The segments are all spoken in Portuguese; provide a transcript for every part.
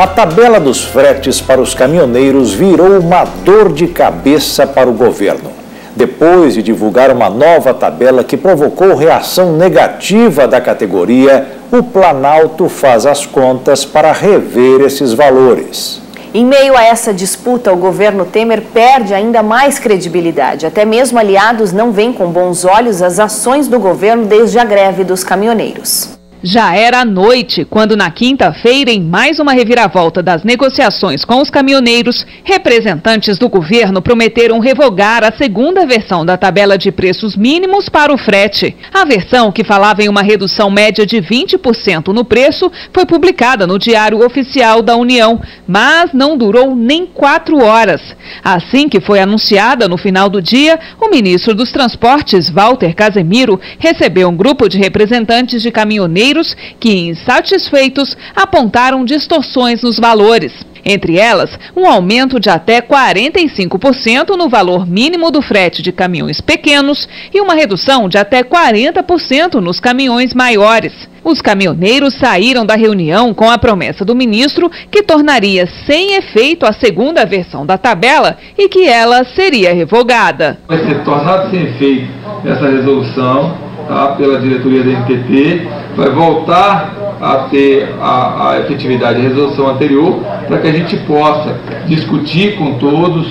A tabela dos fretes para os caminhoneiros virou uma dor de cabeça para o governo. Depois de divulgar uma nova tabela que provocou reação negativa da categoria, o Planalto faz as contas para rever esses valores. Em meio a essa disputa, o governo Temer perde ainda mais credibilidade. Até mesmo aliados não veem com bons olhos as ações do governo desde a greve dos caminhoneiros. Já era noite quando, na quinta-feira, em mais uma reviravolta das negociações com os caminhoneiros, representantes do governo prometeram revogar a segunda versão da tabela de preços mínimos para o frete. A versão, que falava em uma redução média de 20% no preço, foi publicada no Diário Oficial da União, mas não durou nem 4 horas. Assim que foi anunciada no final do dia, o ministro dos Transportes, Walter Casemiro, recebeu um grupo de representantes de caminhoneiros que, insatisfeitos, apontaram distorções nos valores. Entre elas, um aumento de até 45% no valor mínimo do frete de caminhões pequenos e uma redução de até 40% nos caminhões maiores. Os caminhoneiros saíram da reunião com a promessa do ministro que tornaria sem efeito a segunda versão da tabela e que ela seria revogada. Vai ser tornado sem efeito essa resolução pela diretoria da NTT, vai voltar a ter a efetividade da resolução anterior para que a gente possa discutir com todos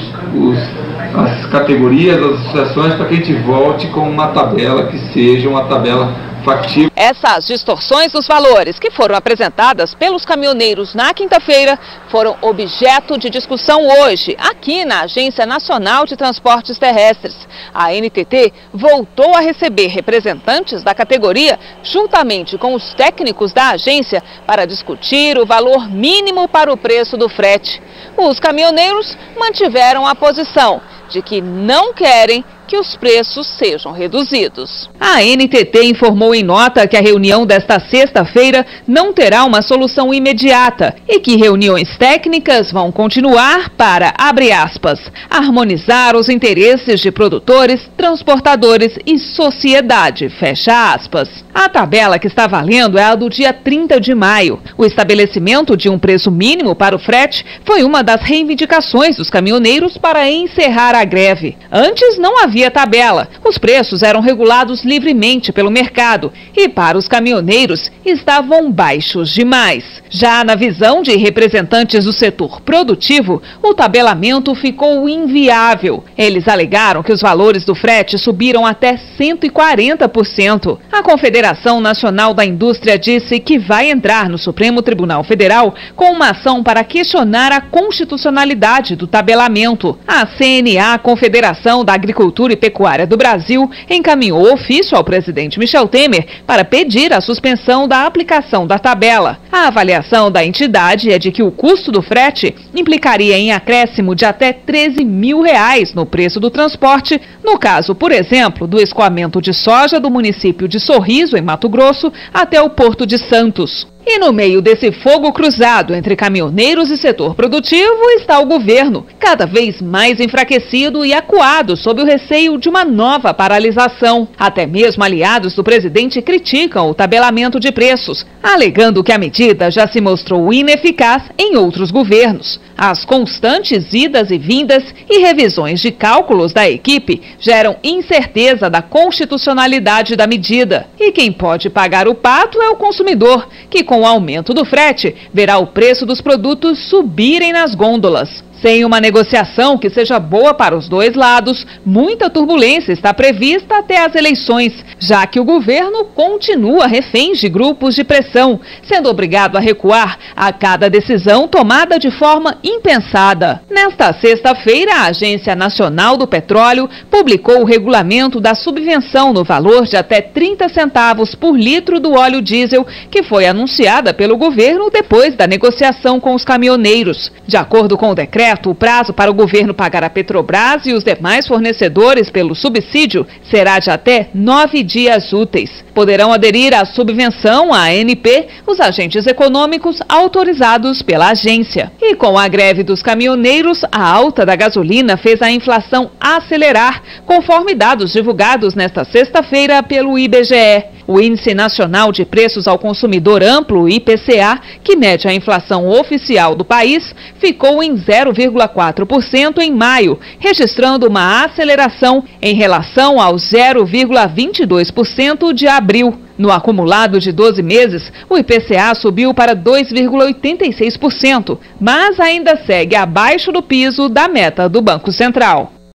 as categorias, as associações, para que a gente volte com uma tabela que seja uma tabela factível. Essas distorções nos valores que foram apresentadas pelos caminhoneiros na quinta-feira foram objeto de discussão hoje, aqui na Agência Nacional de Transportes Terrestres. A NTT voltou a receber representantes da categoria, juntamente com os técnicos da agência, para discutir o valor mínimo para o preço do frete. Os caminhoneiros mantiveram a posição de que não querem que os preços sejam reduzidos. A NTT informou em nota que a reunião desta sexta-feira não terá uma solução imediata e que reuniões técnicas vão continuar para, abre aspas, harmonizar os interesses de produtores, transportadores e sociedade, fecha aspas. A tabela que está valendo é a do dia 30 de maio. O estabelecimento de um preço mínimo para o frete foi uma das reivindicações dos caminhoneiros para encerrar a greve. Antes não havia tabela. Os preços eram regulados livremente pelo mercado e, para os caminhoneiros, estavam baixos demais. Já na visão de representantes do setor produtivo, o tabelamento ficou inviável. Eles alegaram que os valores do frete subiram até 140%. A Confederação Nacional da Indústria disse que vai entrar no Supremo Tribunal Federal com uma ação para questionar a constitucionalidade do tabelamento. A CNA, Confederação da Agricultura e Pecuária do Brasil, encaminhou ofício ao presidente Michel Temer para pedir a suspensão da aplicação da tabela. A avaliação da entidade é de que o custo do frete implicaria em acréscimo de até R$13 mil no preço do transporte, no caso, por exemplo, do escoamento de soja do município de Sorriso, em Mato Grosso, até o Porto de Santos. E no meio desse fogo cruzado entre caminhoneiros e setor produtivo está o governo, cada vez mais enfraquecido e acuado sob o receio de uma nova paralisação. Até mesmo aliados do presidente criticam o tabelamento de preços, alegando que a medida já se mostrou ineficaz em outros governos. As constantes idas e vindas e revisões de cálculos da equipe geram incerteza da constitucionalidade da medida. E quem pode pagar o pato é o consumidor, que com o aumento do frete, verá o preço dos produtos subirem nas gôndolas. Sem uma negociação que seja boa para os dois lados, muita turbulência está prevista até as eleições, já que o governo continua refém de grupos de pressão, sendo obrigado a recuar a cada decisão tomada de forma impensada. Nesta sexta-feira, a Agência Nacional do Petróleo publicou o regulamento da subvenção no valor de até 30 centavos por litro do óleo diesel, que foi anunciada pelo governo depois da negociação com os caminhoneiros. De acordo com o decreto, o prazo para o governo pagar a Petrobras e os demais fornecedores pelo subsídio será de até 9 dias úteis. Poderão aderir à subvenção, à ANP, os agentes econômicos autorizados pela agência. E com a greve dos caminhoneiros, a alta da gasolina fez a inflação acelerar, conforme dados divulgados nesta sexta-feira pelo IBGE. O Índice Nacional de Preços ao Consumidor Amplo, IPCA, que mede a inflação oficial do país, ficou em 0,4% em maio, registrando uma aceleração em relação aos 0,22% de abril. No acumulado de 12 meses, o IPCA subiu para 2,86%, mas ainda segue abaixo do piso da meta do Banco Central.